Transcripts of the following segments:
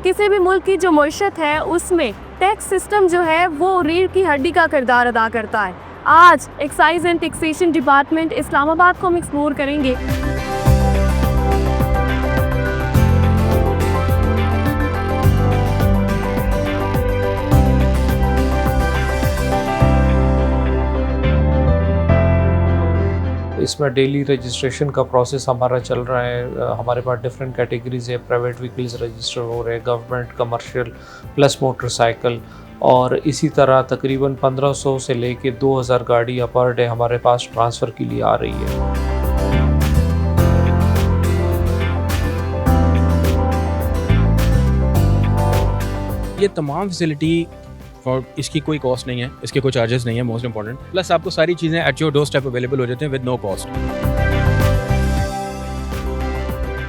किसी भी मुल्क की जो मईशत है उसमें टैक्स सिस्टम जो है वो रीढ़ की हड्डी का किरदार अदा करता है। आज excise and taxation department Islamabad को हम एक्सप्लोर करेंगे। इसमें डेली रजिस्ट्रेशन का प्रोसेस हमारा चल रहा है। हमारे पास डिफरेंट कैटेगरीज है। प्राइवेट व्हीकल्स रजिस्टर हो रहे हैं, गवर्नमेंट, कमर्शियल प्लस मोटरसाइकिल, और इसी तरह तकरीबन 1500 से लेके 2000 गाड़ियाँ पर डे हमारे पास ट्रांसफ़र के लिए आ रही है। ये तमाम फैसिलिटी और इसकी कोई कॉस्ट नहीं है, इसके कोई चार्जेस नहीं है, मोस्ट इंपॉर्टेंट। प्लस आपको सारी चीज़ें at your doorstep available हो जाते हैं विद नो कॉस्ट।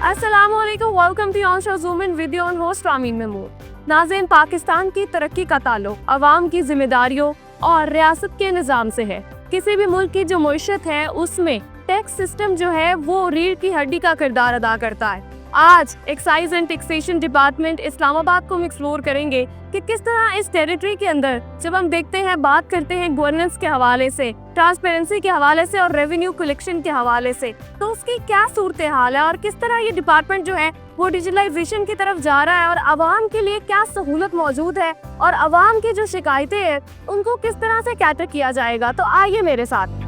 अस्सलामुअलैकुम, welcome to on show zoom in video on host Rameen Mahmood. नाज़रीन, पाकिस्तान की तरक्की का ताल्लुक अवाम की जिम्मेदारियों और रियासत के निज़ाम से है। किसी भी मुल्क की जो मईशत है उसमें टैक्स सिस्टम जो है वो रीढ़ की हड्डी का किरदार अदा करता है। आज excise and taxation department Islamabad को हम एक्सप्लोर करेंगे कि किस तरह इस टेरिटरी के अंदर जब हम देखते हैं, बात करते हैं गवर्नेंस के हवाले से, ट्रांसपेरेंसी के हवाले से और रेवेन्यू कलेक्शन के हवाले से, तो उसकी क्या सूरत हाल है और किस तरह ये डिपार्टमेंट जो है वो डिजिटलाइजेशन की तरफ जा रहा है और आवाम के लिए क्या सहूलत मौजूद है और आवाम की जो शिकायतें हैं उनको किस तरह से कैटर किया जाएगा। तो आइए मेरे साथ।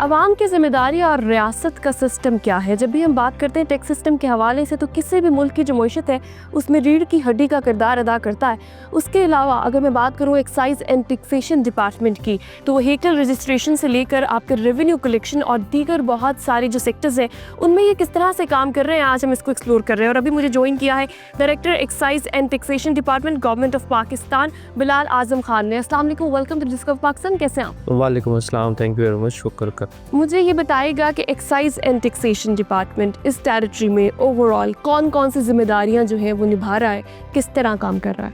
अवाम की जिम्मेदारी और रियासत का सिस्टम क्या है। जब भी हम बात करते हैं टैक्स सिस्टम के हवाले से, तो किसी भी मुल्क की जो मईशत है उसमें रीढ़ की हड्डी का किरदार अदा करता है। उसके अलावा अगर मैं बात करूँ एक्साइज एंड टैक्सेशन डिपार्टमेंट की, तो व्हीकल रजिस्ट्रेशन से लेकर आपके रेवेन्यू कलेक्शन और दीगर बहुत सारे जो सेक्टर्स हैं उनमें ये किस तरह से काम कर रहे हैं, आज हम इसको एक्सप्लोर कर रहे हैं। और अभी मुझे ज्वाइन किया है director excise and taxation department government of Pakistan, Bilal Azam Khan ने। अस्सलाम वालेकुम, वेलकम टू डिस्कवर पाकिस्तान। कैसे हैं आप? वालेकुम अस्सलाम, थैंक यू वेरी मच, शुक्र कर। मुझे ये बताइएगा कि एक्साइज एंड टैक्सेशन डिपार्टमेंट इस टेरिटरी में ओवरऑल कौन कौन सी जिम्मेदारियां जो है वो निभा रहा है, किस तरह काम कर रहा है?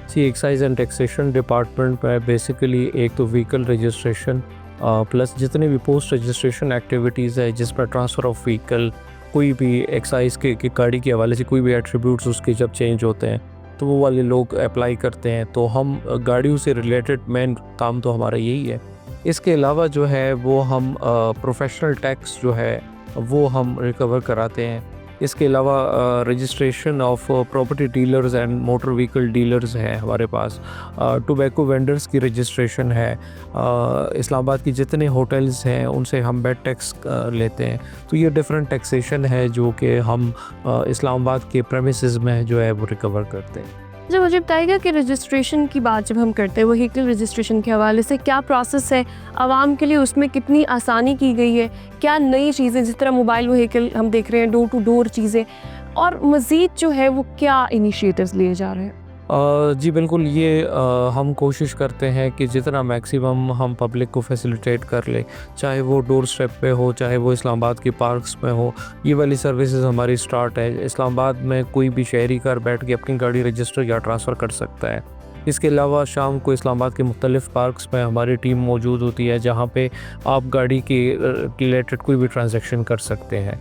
जी, एक्साइज एंड टैक्सेशन डिपार्टमेंट में बेसिकली एक तो व्हीकल रजिस्ट्रेशन प्लस जितने भी पोस्ट रजिस्ट्रेशन एक्टिविटीज़ है जिस पर ट्रांसफ़र ऑफ व्हीकल, कोई भी एक्साइज के गाड़ी के हवाले से कोई भी एट्रीब्यूट्स उसके जब चेंज होते हैं तो वो वाले लोग अप्लाई करते हैं। तो हम गाड़ियों से रिलेटेड मेन काम तो हमारा यही है। इसके अलावा जो है वो हम प्रोफेशनल टैक्स जो है वो हम रिकवर कराते हैं। इसके अलावा registration of property dealers and motor vehicle dealers हैं हमारे पास। टोबैको वेंडर्स की रजिस्ट्रेशन है। इस्लामाबाद की जितने होटल्स हैं उनसे हम बेड टैक्स लेते हैं। तो ये डिफरेंट टैक्सेशन है जो कि हम इस्लामाबाद के प्रेमिसेस में जो है वो रिकवर करते हैं। जब मुझे बताइएगा कि रजिस्ट्रेशन की बात जब हम करते हैं, वो व्हीकल रजिस्ट्रेशन के हवाले से क्या प्रोसेस है आवाम के लिए, उसमें कितनी आसानी की गई है, क्या नई चीज़ें जिस तरह मोबाइल व्हीकल हम देख रहे हैं, डोर टू डोर चीज़ें, और मज़ीद जो है वो क्या इनिशिएटिव्स लिए जा रहे हैं? जी बिल्कुल, ये हम कोशिश करते हैं कि जितना मैक्सिमम हम पब्लिक को फैसिलिटेट कर ले, चाहे वो डोर स्टेप पे हो, चाहे वो इस्लामाबाद के पार्क्स में हो। ये वाली सर्विसेज हमारी स्टार्ट है। इस्लामाबाद में कोई भी शहरी घर बैठ के अपनी गाड़ी रजिस्टर या ट्रांसफ़र कर सकता है। इसके अलावा शाम को इस्लामाबाद के मुख्तलिफ़ पार्क्स में हमारी टीम मौजूद होती है जहाँ पे आप गाड़ी के रिलेटेड कोई भी ट्रांजैक्शन कर सकते हैं।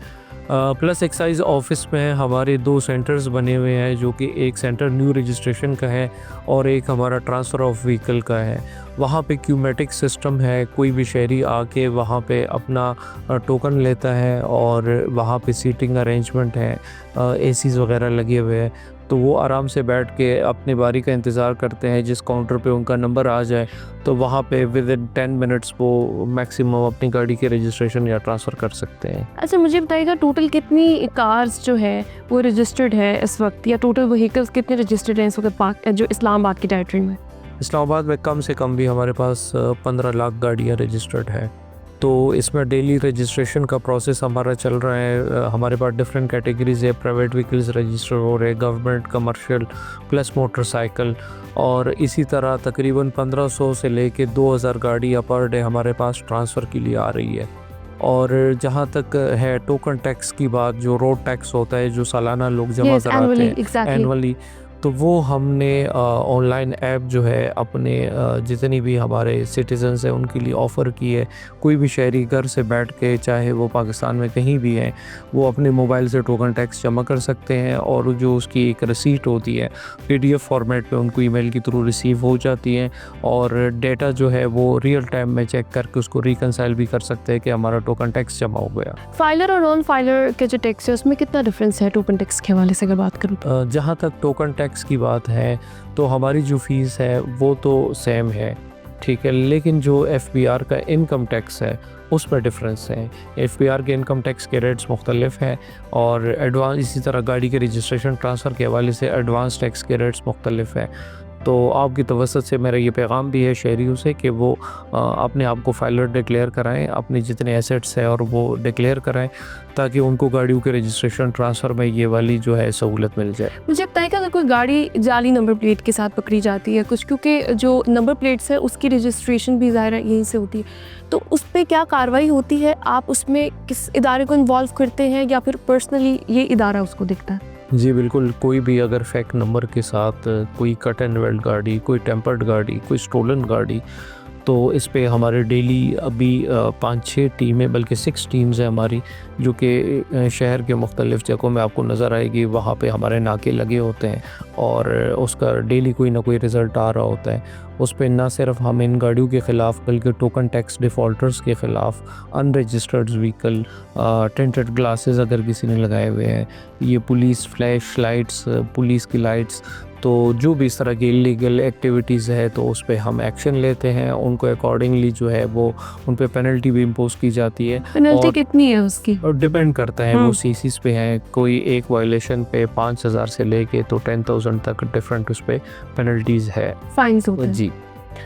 प्लस एक्साइज ऑफिस में हमारे 2 सेंटर्स बने हुए हैं, जो कि एक सेंटर न्यू रजिस्ट्रेशन का है और एक हमारा ट्रांसफ़र ऑफ व्हीकल का है। वहाँ पे क्यूमेटिक सिस्टम है, कोई भी शहरी आके वहाँ पे अपना टोकन लेता है और वहाँ पे सीटिंग अरेंजमेंट है, एसीज़ वगैरह लगे हुए हैं, तो वो आराम से बैठ के अपनी बारी का इंतज़ार करते हैं। जिस काउंटर पे उनका नंबर आ जाए तो वहाँ पे विद इन 10 मिनट्स वो मैक्सिमम अपनी गाड़ी के रजिस्ट्रेशन या ट्रांसफ़र कर सकते हैं। अच्छा, मुझे बताइएगा टोटल कितनी कार्स जो है वो रजिस्टर्ड है इस वक्त, या टोटल व्हीकल्स कितने रजिस्टर्ड हैं इस वक्त जो इस्लामाबाद की टेरिटरी में? इस्लामाबाद में कम से कम भी हमारे पास 15 लाख गाड़ियाँ रजिस्टर्ड है। तो इसमें डेली रजिस्ट्रेशन का प्रोसेस हमारा चल रहा है। हमारे पास डिफरेंट कैटेगरीज है। प्राइवेट व्हीकल्स रजिस्टर हो रहे, गवर्नमेंट, कमर्शियल प्लस मोटरसाइकिल, और इसी तरह तकरीबन 1500 से लेके 2000 गाड़ियाँ पर डे हमारे पास ट्रांसफ़र के लिए आ रही है। और जहाँ तक है टोकन टैक्स की बात, जो रोड टैक्स होता है जो सालाना लोग जमा Yes, कराते annually, हैं exactly. एनुअली, तो वो हमने ऑनलाइन ऐप जो है अपने जितनी भी हमारे सिटीजन्स हैं उनके लिए ऑफ़र की है। कोई भी शहरी घर से बैठ के, चाहे वो पाकिस्तान में कहीं भी हैं, वो अपने मोबाइल से टोकन टैक्स जमा कर सकते हैं और जो उसकी एक रसीट होती है PDF फॉर्मेट में उनको ईमेल के थ्रू रिसीव हो जाती है और डेटा जो है वो रियल टाइम में चेक करके उसको रिकनसाइल भी कर सकते हैं कि हमारा टोकन टैक्स जमा हो गया। फाइलर और नॉन फाइलर के जो टैक्स है उसमें कितना डिफरेंस है टोकन टैक्स के हवाले से अगर बात करूँ तो? जहाँ तक टोकन टैक्स की बात है तो हमारी जो फ़ीस है वो तो सेम है, ठीक है, लेकिन जो FBR का इनकम टैक्स है उस पर डिफरेंस है। FBR के इनकम टैक्स के रेट्स मुख्तलिफ हैं और एडवांस, इसी तरह गाड़ी के रजिस्ट्रेशन ट्रांसफ़र के हवाले से एडवांस टैक्स के रेट्स मुख्तलिफ हैं। तो आपकी तवज्जुह से मेरा ये पैगाम भी है शहरियों से कि वो अपने आप को फाइलर डिक्लेयर कराएं, अपने जितने एसेट्स हैं और वो डिक्लेयर कराएं ताकि उनको गाड़ियों के रजिस्ट्रेशन ट्रांसफ़र में ये वाली जो है सहूलत मिल जाए। मुझे बताइएगा अगर कोई गाड़ी जाली नंबर प्लेट के साथ पकड़ी जाती है कुछ, क्योंकि जो नंबर प्लेट्स है उसकी रजिस्ट्रेशन भी ज़ाहिर है यहीं से होती है, तो उस पर क्या कार्रवाई होती है? आप उसमें किस इदारे को इन्वॉल्व करते हैं या फिर पर्सनली ये इदारा उसको देखता है? जी बिल्कुल, कोई भी अगर फेक नंबर के साथ कोई कट एंड वेल्ड गाड़ी, कोई टेम्पर्ड गाड़ी, कोई स्टोलन गाड़ी, तो इस पे हमारे डेली अभी 5-6 टीमें, बल्कि 6 टीम्स हैं हमारी, जो कि शहर के मुख्तलिफ़ जगहों में आपको नज़र आएगी। वहाँ पे हमारे नाके लगे होते हैं और उसका डेली कोई ना कोई रिज़ल्ट आ रहा होता है। उस पे ना सिर्फ हम इन गाड़ियों के ख़िलाफ़ बल्कि टोकन टैक्स डिफ़ॉल्टर्स के ख़िलाफ़, अनरजिस्टर्ड व्हीकल, टिंटेड ग्लासेस अगर किसी ने लगाए हुए हैं, ये पुलिस फ्लैश लाइट्स, पुलिस की लाइट्स, तो जो भी इस तरह की इलीगल एक्टिविटीज़ है तो उस पे हम एक्शन लेते हैं। उनको अकॉर्डिंगली जो है वो उन पे पेनल्टी भी इम्पोज की जाती है। पेनल्टी और कितनी है उसकी? और डिपेंड करता है वो सीसीस पे है। कोई एक वायलेशन पे 5,000 से लेके तो 10,000 तक डिफरेंट उस पे पेनल्टीज़ है। फाइन्स होते हैं। जी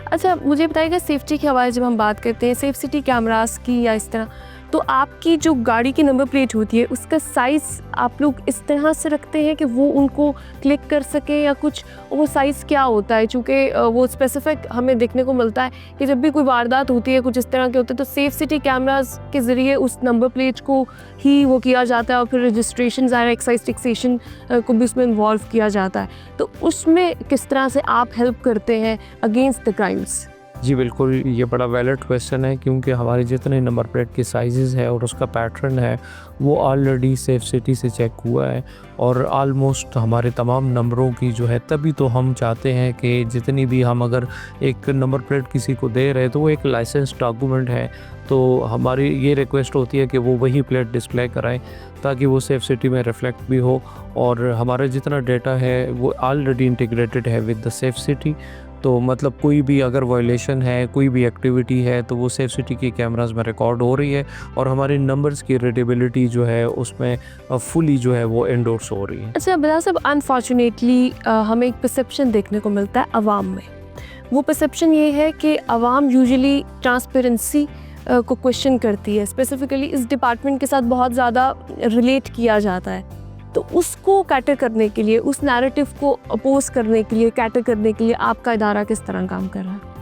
अच्छा, मुझे बताइएगा सेफ्टी के हवाले जब हम बात करते हैं सेफ सिटी कैमरास की या इस तरह, तो आपकी जो गाड़ी की नंबर प्लेट होती है उसका साइज़ आप लोग इस तरह से रखते हैं कि वो उनको क्लिक कर सके या कुछ, वो साइज़ क्या होता है? चूँकि वो स्पेसिफिक हमें देखने को मिलता है कि जब भी कोई वारदात होती है, कुछ इस तरह के होते हैं, तो सेफ सिटी कैमरास के ज़रिए उस नंबर प्लेट को ही वो किया जाता है और फिर रजिस्ट्रेशन ज़ाहिर एक्साइज टैक्सेशन को भी उसमें इन्वॉल्व किया जाता है। तो उसमें किस तरह से आप हेल्प करते हैं अगेंस्ट द क्राइम्स? जी बिल्कुल, ये बड़ा वैलिड क्वेश्चन है क्योंकि हमारे जितने नंबर प्लेट के साइज़ है और उसका पैटर्न है वो ऑलरेडी सेफ सिटी से चेक हुआ है और ऑलमोस्ट हमारे तमाम नंबरों की जो है, तभी तो हम चाहते हैं कि जितनी भी हम अगर एक नंबर प्लेट किसी को दे रहे हैं तो वो एक लाइसेंस डॉक्यूमेंट है, तो हमारी ये रिक्वेस्ट होती है कि वो वही प्लेट डिस्प्ले कराएं ताकि वो सेफ सिटी में रिफ्लेक्ट भी हो और हमारा जितना डेटा है वो ऑलरेडी इंटीग्रेटेड है विद द सेफ सिटी। तो मतलब कोई भी अगर वायलेशन है, कोई भी एक्टिविटी है तो वो सेफ सिटी के कैमरास में रिकॉर्ड हो रही है और हमारे नंबर्स की रीडेबिलिटी जो है उसमें फुली जो है वो एंडोर्स हो रही है। अच्छा बला साहब, अनफॉर्चुनेटली हमें एक परसेप्शन देखने को मिलता है अवाम में। वो परसेप्शन ये है कि अवाम यूजुअली ट्रांसपेरेंसी को क्वेश्चन करती है, स्पेसिफिकली इस डिपार्टमेंट के साथ बहुत ज़्यादा रिलेट किया जाता है, तो उसको कैटर करने के लिए, उस नैरेटिव को अपोज करने के लिए, कैटर करने के लिए आपका इदारा किस तरह काम कर रहा है?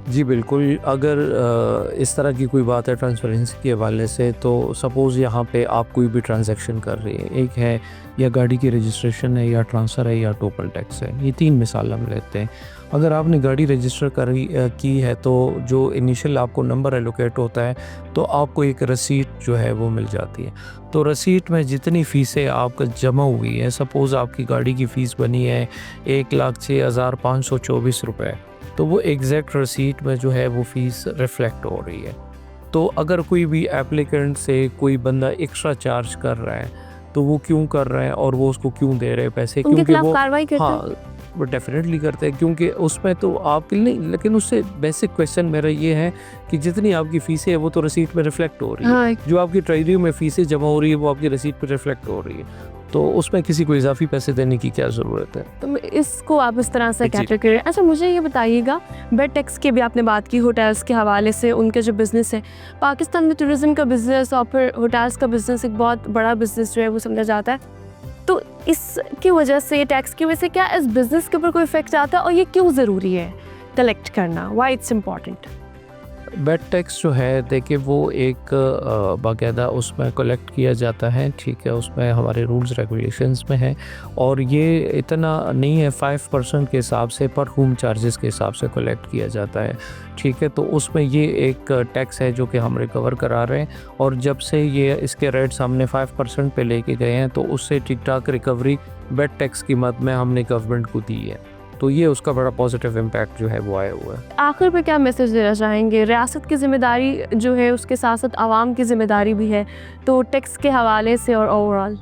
जी बिल्कुल, अगर इस तरह की कोई बात है ट्रांसपेरेंसी के हवाले से, तो सपोज़ यहाँ पे आप कोई भी ट्रांजैक्शन कर रही है, एक है या गाड़ी की रजिस्ट्रेशन है या ट्रांसफ़र है या टोकन टैक्स है, ये 3 मिसाल हम लेते हैं। अगर आपने गाड़ी रजिस्टर की है तो जो इनिशियल आपको नंबर एलोकेट होता है तो आपको एक रसीट जो है वो मिल जाती है। तो रसीट में जितनी फ़ीसें आपका जमा हुई है, सपोज़ आपकी गाड़ी की फ़ीस बनी है 1,06,524 रुपये, तो वो एग्जैक्ट रसीट में जो है वो फ़ीस रिफ़्लेक्ट हो रही है। तो अगर कोई भी एप्लीकेंट से कोई बंदा एक्स्ट्रा चार्ज कर रहा है तो वो क्यों कर रहे हैं और वो उसको क्यों दे रहे हैं पैसे, उनके क्योंकि खिलाफ वो कार्रवाई करते हैं? हाँ वो डेफिनेटली करते हैं, क्योंकि उसमें तो आपके नहीं, लेकिन उससे बेसिक क्वेश्चन मेरा ये है कि जितनी आपकी फ़ीसें है वो तो रसीट में रिफ्लेक्ट हो रही है। हाँ। जो आपकी ट्रेजरी में फ़ीसें जमा हो रही है वो आपकी रसीट पर रिफ्लेक्ट हो रही है, तो उसमें किसी को इजाफी पैसे देने की क्या ज़रूरत है? तो इसको आप इस तरह से जी। कैटर करें। अच्छा मुझे ये बताइएगा, बेड टैक्स की भी आपने बात की, होटल्स के हवाले से उनके जो बिज़नेस है, पाकिस्तान में टूरिज़्म का बिज़नेस और फिर होटल्स का बिज़नेस एक बहुत बड़ा बिज़नेस जो है वो समझा जाता है, तो इसकी वजह से, टैक्स की वजह से क्या इस बिज़नेस के ऊपर कोई इफेक्ट आता है और ये क्यों ज़रूरी है कलेक्ट करना? Why it's important? Bed tax जो है देखिए वो एक बाकायदा उसमें कलेक्ट किया जाता है, ठीक है, उसमें हमारे रूल्स रेगुलेशंस में है और ये इतना नहीं है, 5% के हिसाब से पर रूम चार्जेस के हिसाब से कलेक्ट किया जाता है, ठीक है। तो उसमें ये एक टैक्स है जो कि हम रिकवर करा रहे हैं और जब से ये इसके रेट्स हमने 5% पे लेके गए हैं तो उससे ठीक ठाक रिकवरी बेड टैक्स की मद में हमने गवर्नमेंट को दी है, तो ये उसका बड़ा पॉजिटिव इम्पैक्ट जो है वो आया हुआ है। आखिर पे क्या मैसेज देना चाहेंगे? रियासत की ज़िम्मेदारी जो है उसके साथ साथ आवाम की ज़िम्मेदारी भी है, तो टैक्स के हवाले से और ओवरऑल।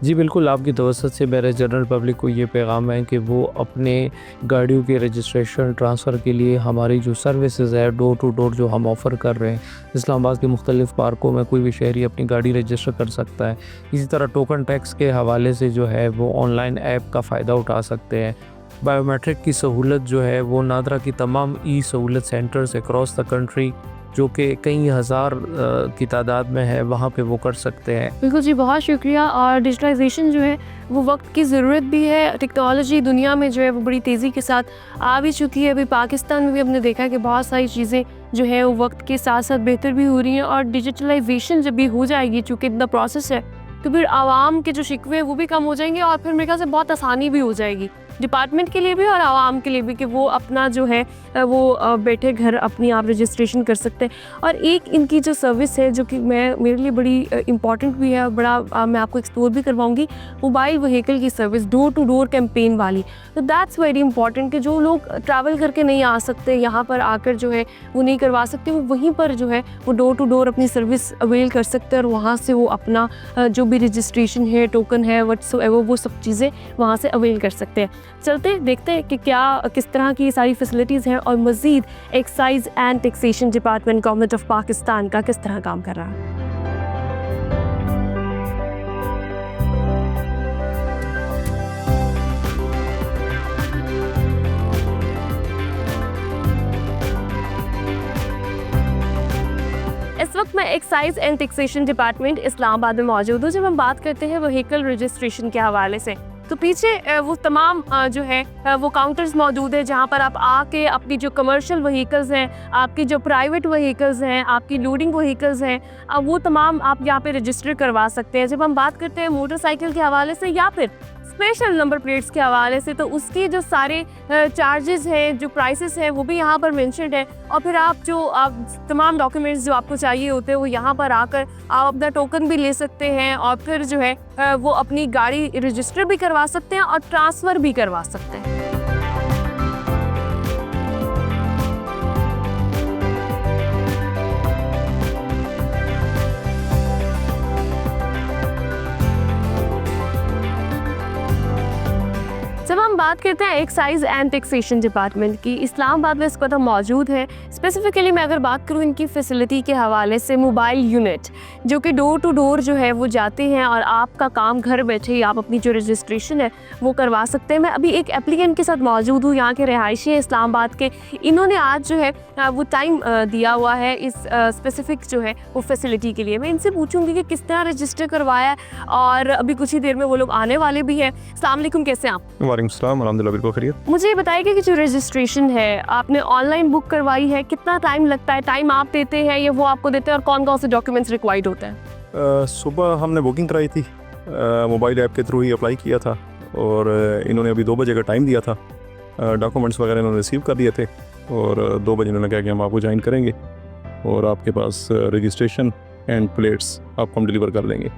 जी बिल्कुल, आपकी तवज्जुह से मेरे जनरल पब्लिक को ये पैगाम है कि वो अपने गाड़ियों के रजिस्ट्रेशन ट्रांसफ़र के लिए हमारी जो सर्विसेज है डोर टू डोर जो हम ऑफ़र कर रहे हैं, इस्लामाबाद के मुख्तलिफ़ पार्कों में कोई भी शहरी अपनी गाड़ी रजिस्टर कर सकता है। इसी तरह टोकन टैक्स के हवाले से जो है वो ऑनलाइन ऐप का फ़ायदा उठा सकते हैं। बायोमेट्रिक की सहूलत जो है वो नादरा की तमाम ई सहूलत सेंटर्स अक्रॉस द कंट्री जो कि कई हज़ार की तादाद में है, वहाँ पे वो कर सकते हैं। बिल्कुल जी, बहुत शुक्रिया। और डिजिटलाइजेशन जो है वो वक्त की ज़रूरत भी है। टेक्नोलॉजी दुनिया में जो है वो बड़ी तेज़ी के साथ आ भी चुकी है। अभी पाकिस्तान में भी हमने देखा कि बहुत सारी चीज़ें जो है वो वक्त के साथ साथ बेहतर भी हो रही हैं और डिजिटलाइजेशन जब भी हो जाएगी, चूँकि इतना प्रोसेस है, तो फिर आवाम के जो शिकवे हैं वो भी कम हो जाएंगे और फिर मेरे ख्याल से बहुत आसानी भी हो जाएगी डिपार्टमेंट के लिए भी और आवाम के लिए भी कि वो अपना जो है वो बैठे घर अपनी आप रजिस्ट्रेशन कर सकते हैं। और एक इनकी जो सर्विस है जो कि मेरे लिए बड़ी इम्पॉर्टेंट भी है और बड़ा मैं आपको एक्सप्लोर भी करवाऊंगी, मोबाइल व्हीकल की service, door to door campaign वाली। तो दैट्स वेरी इंपॉर्टेंट कि जो लोग ट्रैवल करके नहीं आ सकते, यहाँ पर आकर जो है वो नहीं करवा सकते, वो वहीं पर जो है वो डोर टू डोर अपनी सर्विस अवेल कर सकते हैं और वहाँ से वो अपना जो भी रजिस्ट्रेशन है, टोकन है, व्हाट्सएवर, वो सब चीज़ें वहाँ से अवेल कर सकते हैं। चलते देखते हैं कि किस तरह की सारी फैसिलिटीज़ हैं और मज़ीद excise and taxation department government of Pakistan का किस तरह काम कर रहा है। इस वक्त मैं excise and taxation department Islamabad में मौजूद हूँ। जब हम बात करते हैं व्हीकल रजिस्ट्रेशन के हवाले से, तो पीछे वो तमाम जो है वो काउंटर्स मौजूद है जहाँ पर आप आके अपनी जो कमर्शियल व्हीकल्स हैं, आपकी जो प्राइवेट व्हीकल्स हैं, आपकी लोडिंग व्हीकल्स हैं, वो तमाम आप यहाँ पे रजिस्टर करवा सकते हैं। जब हम बात करते हैं मोटरसाइकिल के हवाले से या फिर स्पेशल नंबर प्लेट्स के हवाले से, तो उसके जो सारे चार्जेस हैं, जो प्राइसेस हैं, वो भी यहाँ पर मेंशन्ड है। और फिर आप तमाम डॉक्यूमेंट्स जो आपको चाहिए होते हैं वो यहाँ पर आकर आप अपना टोकन भी ले सकते हैं और फिर जो है वो अपनी गाड़ी रजिस्टर भी करवा सकते हैं और ट्रांसफ़र भी करवा सकते हैं। जब हम बात करते हैं एक्साइज एंड टैक्सेशन डिपार्टमेंट की, इस्लामाबाद में इस वक्त मौजूद है। स्पेसिफिकली मैं अगर बात करूँ इनकी फैसिलिटी के हवाले से, मोबाइल यूनिट जो कि डोर टू डोर जो है वो जाते हैं और आपका काम घर बैठे ही आप अपनी जो रजिस्ट्रेशन है वो करवा सकते हैं। मैं अभी एक एप्लीकेंट के साथ मौजूद हूँ, यहाँ के रहायशी हैं इस्लामाबाद के। इन्होंने आज जो है वो टाइम दिया हुआ है इस स्पेसिफिक जो है वो फैसिलिटी के लिए। मैं इनसे पूछूंगी कि किस तरह रजिस्टर करवाया है और अभी कुछ ही देर में वो लोग आने वाले भी हैं। अस्सलाम वालेकुम, कैसे हैं आप? वालेकुम सलाम, अल्हम्दुलिल्लाह बिल्कुल खैरियत। मुझे ये बताइए कि जो रजिस्ट्रेशन है आपने ऑनलाइन बुक करवाई है, कितना टाइम लगता है? टाइम आप देते हैं या वो आपको देते हैं और कौन कौन से डॉक्यूमेंट्स रिक्वायर्ड होते हैं? सुबह हमने बुकिंग कराई थी, मोबाइल ऐप के थ्रू ही अप्लाई किया था और इन्होंने अभी 2 बजे का टाइम दिया था। डॉक्यूमेंट्स वगैरह इन्होंने रिसीव कर दिए थे और 2 बजे इन्होंने कहा कि हम आपको ज्वाइन करेंगे और आपके पास रजिस्ट्रेशन एंड प्लेट्स आपको हम डिलीवर कर देंगे।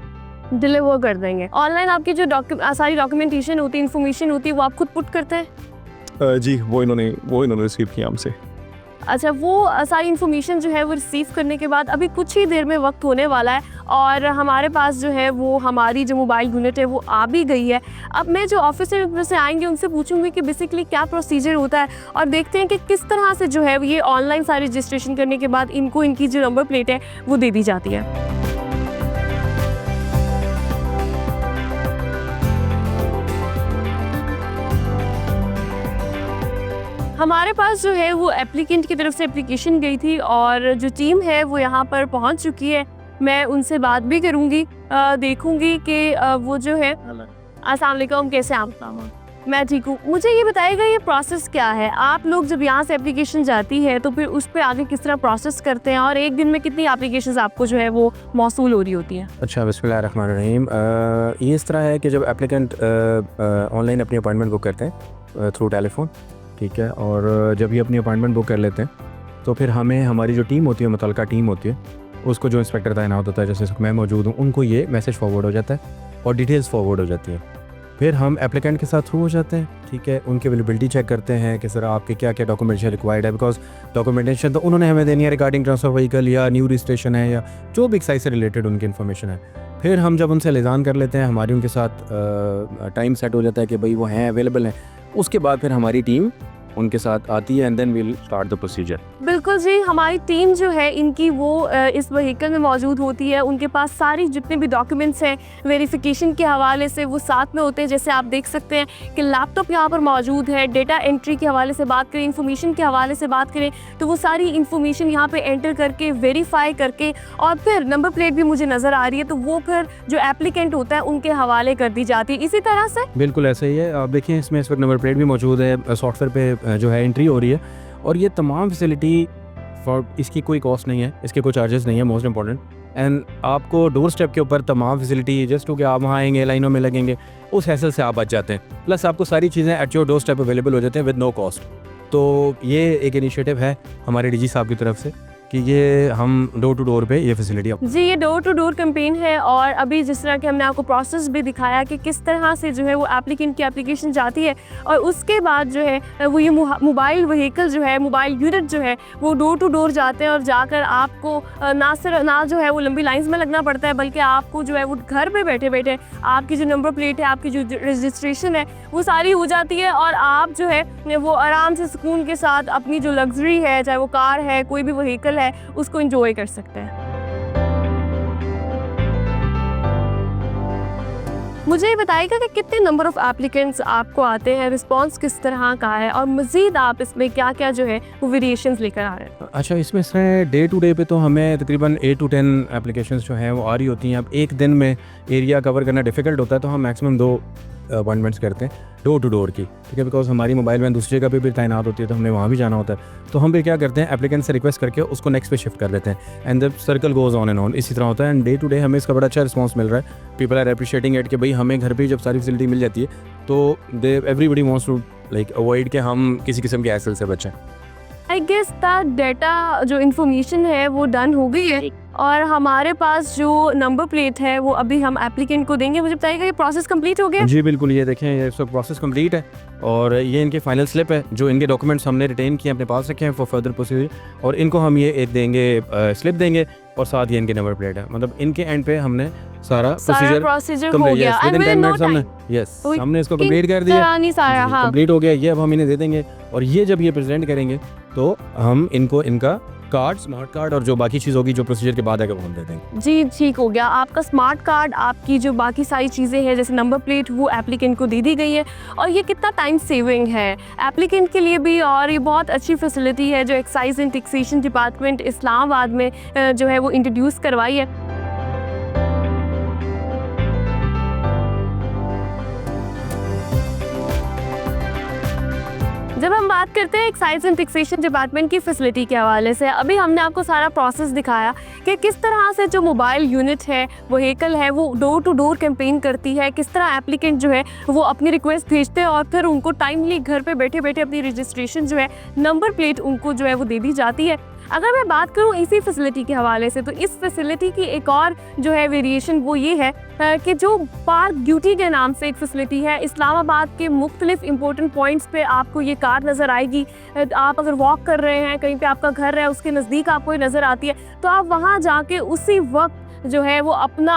डिलीवर कर देंगे। ऑनलाइन आपकी जो सारी डॉक्यूमेंटेशन होती है, इन्फॉर्मेशन होती है, वो आप खुद पुट करते हैं? जी, वो इन्होंने रिसीव किया हमसे। अच्छा, वो सारी इन्फॉर्मेशन जो है वो रिसीव करने के बाद अभी कुछ ही देर में वक्त होने वाला है और हमारे पास जो है वो हमारी जो मोबाइल यूनिट है वो आ भी गई है। अब मैं जो ऑफिसर से आएंगे उनसे पूछूंगी कि बेसिकली क्या प्रोसीजर होता है और देखते हैं कि किस तरह से जो है ये ऑनलाइन सारी रजिस्ट्रेशन करने के बाद इनको इनकी जो नंबर प्लेट है वो दे दी जाती है। हमारे पास जो है वो एप्लीकेंट की तरफ से एप्लीकेशन गई थी और जो टीम है वो यहाँ पर पहुँच चुकी है। मैं उनसे बात भी करूँगी, देखूँगी कि वो जो है। अस्सलाम वालेकुम, कैसे आप? मैं ठीक हूँ। मुझे ये बताइएगा ये प्रोसेस क्या है? आप लोग जब यहाँ से एप्लीकेशन जाती है तो फिर उस पे आगे किस तरह प्रोसेस करते हैं और एक दिन में कितनी एप्लीकेशंस आपको जो है वो मौसूल हो रही होती हैं? अच्छा, बिस्मिल्लाहिर्रहमानिर्रहीम। ये इस तरह है कि जब एप्लीकेंट ऑनलाइन अपनी अपॉइंटमेंट बुक करते हैं थ्रू टेलीफोन, ठीक है, और जब ये अपनी अपॉइंटमेंट बुक कर लेते हैं तो फिर हमें हमारी जो टीम होती है, मुतल्लिका टीम होती है, उसको जो इंस्पेक्टर तैनात होता है, जैसे मैं मौजूद हूँ, उनको ये मैसेज फॉरवर्ड हो जाता है और डिटेल्स फॉरवर्ड हो जाती हैं। फिर हम एप्लीकेंट के साथ थ्रू हो जाते हैं, ठीक है, उनकी अवेलेबिलिटी चेक करते हैं कि सर आपके क्या क्या डॉक्यूमेंटेशन रिक्वायर्ड है, बिकॉज डॉक्यूमेंटेशन तो उन्होंने हमें देनी है रिगार्डिंग ट्रांसफर व्हीकल या न्यू रजिस्ट्रेशन है या जो भी एक्साइज से रिलेटेड उनकी इन्फॉर्मेशन है। फिर हम जब उनसे लिजान कर लेते हैं, हमारी उनके साथ टाइम सेट हो जाता है कि भाई वो हैं अवेलेबल हैं, उसके बाद फिर हमारी टीम उनके साथ आती है and then we will start the procedure. बिल्कुल जी, हमारी टीम जो है इनकी वो इस व्हीकल में मौजूद होती है, उनके पास सारी जितने भी डॉक्यूमेंट्स हैं वेरिफिकेशन के हवाले से वो साथ में होते हैं। जैसे आप देख सकते हैं कि लैपटॉप यहाँ पर मौजूद है, डेटा एंट्री के हवाले से बात करें, इन्फॉर्मेशन के हवाले से बात करें तो वो सारी इन्फॉर्मेशन यहाँ पे एंटर करके वेरीफाई करके और फिर नंबर प्लेट भी मुझे नज़र आ रही है तो वो फिर जो एप्लीकेंट होता है उनके हवाले कर दी जाती है। इसी तरह से बिल्कुल ऐसे ही है। आप देखिए इसमें इस वक्त नंबर प्लेट भी मौजूद है, सॉफ्टवेयर पे जो है एंट्री हो रही है और ये तमाम फैसिलिटी फॉर इसकी कोई कॉस्ट नहीं है, इसके कोई चार्जेस नहीं है, मोस्ट इंपॉर्टेंट। एंड आपको डोर स्टेप के ऊपर तमाम फैसिलिटी जस्ट हो कि आप वहाँ आएंगे, लाइनों में लगेंगे, उस हैसल से आप बच जाते हैं। प्लस आपको सारी चीज़ें at your doorstep available हो जाते हैं विद नो कॉस्ट। तो ये एक इनिशिएटिव है हमारे डीजी साहब की तरफ से कि ये हम डोर टू डोर पे ये फैसिलिटी जी, ये डोर टू डोर कैंपेन है और अभी जिस तरह कि हमने आपको प्रोसेस भी दिखाया कि किस तरह से जो है वो एप्लीकेंट की एप्लीकेशन जाती है और उसके बाद जो है वो ये मोबाइल व्हीकल जो है, मोबाइल यूनिट जो है वो डोर टू डोर जाते हैं और जाकर आपको ना जो है वो लंबी लाइंस में लगना पड़ता है, बल्कि आपको जो है वो घर पे बैठे बैठे आपकी जो नंबर प्लेट है, आपकी जो रजिस्ट्रेशन है वो सारी हो जाती है और आप जो है वो आराम से सुकून के साथ अपनी जो लग्जरी है, चाहे वो कार है, कोई भी व्हीकल है, उसको एंजॉय कर सकते हैं। मुझे ये बताइएगा कि कितने नंबर ऑफ एप्लीकेंट्स आपको आते हैं, रिस्पांस किस तरह का है और मज़ीद आप इसमें क्या क्या जो है वो वेरिएशंस लेकर आ रहे हैं? अच्छा, इसमें से डे टू डे पे तो हमें तकरीबन 8 to 10 एप्लीकेशंस जो हैं वो आ रही होती हैं। अब एक दिन में एरिया कवर करना डिफ़िकल्ट होता है तो हम मैक्सिमम 2 अपॉइंटमेंट्स करते हैं डोर टू डोर की, ठीक है, बिकॉज हमारी मोबाइल वैन दूसरी जगह पे भी तैनात होती है तो हमने वहाँ भी जाना होता है। तो हम भी क्या करते हैं, एप्लीकेंट से रिक्वेस्ट करके उसको नेक्स्ट पे शिफ्ट कर देते हैं and the circle goes on and on, इसी तरह होता है। एंड डे टू डे हमें इसका बड़ा अच्छा रिस्पॉन्स मिल रहा है। पीपल आर अप्रिशिएटिंग इट कि भाई हमें घर पे जब सारी फैसिलिटी मिल जाती है तो they everybody wants to like avoid कि हम किसी किस्म के हैसल से बचें। आई गेस दैट डेटा जो इन्फॉर्मेशन है वो डन हो गई है और हमारे पास जो नंबर प्लेट है वो अभी हम एप्लीकेंट को देंगे। मुझे बताइएगा ये प्रोसेस कंप्लीट हो गया? जी बिल्कुल, ये देखें ये सब प्रोसेस कंप्लीट है और ये इनके फाइनल स्लिप है जो इनके डॉक्यूमेंट्स हमने रिटेन किए अपने पास रखे हैं फॉर फर्दर प्रोसीजर और इनको हम ये एक देंगे स्लिप देंगे और साथ ही इनके नंबर प्लेट है। मतलब इनके एंड पे हमने सारा प्रोसीजर हो गया हमने इसको कंप्लीट कर दिया, कंप्लीट हो गया। ये अब हम इन्हें दे देंगे और ये जब ये प्रेजेंट करेंगे तो हम इनको इनका कार्ड, स्मार्ट कार्ड और जो बाकी चीज़ होगी जो प्रोसीजर के बाद आगे वो हम दे देंगे। जी ठीक हो गया, आपका स्मार्ट कार्ड, आपकी जो बाकी सारी चीज़ें हैं जैसे नंबर प्लेट वो एप्लीकेंट को दे दी गई है और ये कितना टाइम सेविंग है एप्लीकेंट के लिए भी और ये बहुत अच्छी फैसिलिटी है जो excise and taxation department Islamabad में जो है वो इंट्रोड्यूस करवाई है। जब हम बात करते हैं एक्साइज एंड टैक्सेशन डिपार्टमेंट की फैसिलिटी के हवाले से, अभी हमने आपको सारा प्रोसेस दिखाया कि किस तरह से जो मोबाइल यूनिट है, व्हीकल है, वो डोर टू डोर कैंपेन करती है, किस तरह एप्लीकेंट जो है वो अपनी रिक्वेस्ट भेजते हैं और फिर उनको टाइमली घर पे बैठे बैठे अपनी रजिस्ट्रेशन जो है, नंबर प्लेट उनको जो है वो दे दी जाती है। अगर मैं बात करूं इसी फैसिलिटी के हवाले से तो इस फैसिलिटी की एक और जो है वेरिएशन वो ये है कि जो पार्क ड्यूटी के नाम से एक फैसिलिटी है, इस्लामाबाद के मुख्तलिफ इंपॉर्टेंट पॉइंट्स पे आपको ये कार नज़र आएगी। आप अगर वॉक कर रहे हैं, कहीं पे आपका घर है, उसके नज़दीक आपको ये नज़र आती है तो आप वहाँ जाके उसी वक्त जो है वो अपना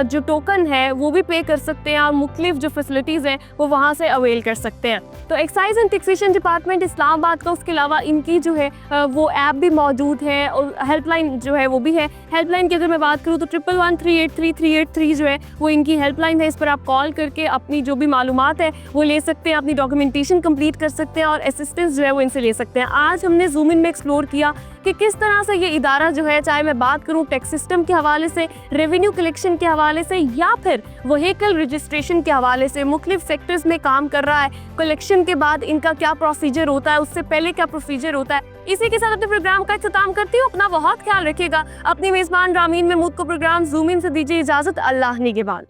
जो टोकन है वो भी पे कर सकते हैं और मुख्तलिफ जो फैसिलिटीज़ हैं वो वहाँ से अवेल कर सकते हैं। तो excise and taxation department Islamabad का उसके अलावा इनकी जो है वो ऐप भी मौजूद है और हेल्पलाइन जो है वो भी है। हेल्पलाइन की अगर मैं बात करूँ तो 11138333 जो है वो इनकी हेल्पलाइन है। इस पर आप कॉल करके अपनी जो भी मालूमात है वो ले सकते हैं, अपनी डॉक्यूमेंटेशन कंप्लीट कर सकते हैं और असिस्टेंस जो है वो इनसे ले सकते हैं। आज हमने जूम इन में एक्सप्लोर किया कि कि किस तरह से ये इदारा जो है, चाहे मैं बात करूँ टैक्स सिस्टम के हवाले से, रेवेन्यू कलेक्शन के हवाले से या फिर व्हीकल रजिस्ट्रेशन के हवाले से, मुख्तलिफ सेक्टर्स में काम कर रहा है। कलेक्शन के बाद इनका क्या प्रोसीजर होता है, उससे पहले क्या प्रोसीजर होता है। इसी के साथ अपने प्रोग्राम का इख्तिताम करती हूँ। अपना बहुत ख्याल रखिएगा। अपनी मेज़बान रामीन महमूद को प्रोग्राम ज़ूम इन से दीजिए इजाज़त। अल्लाह निगहबान।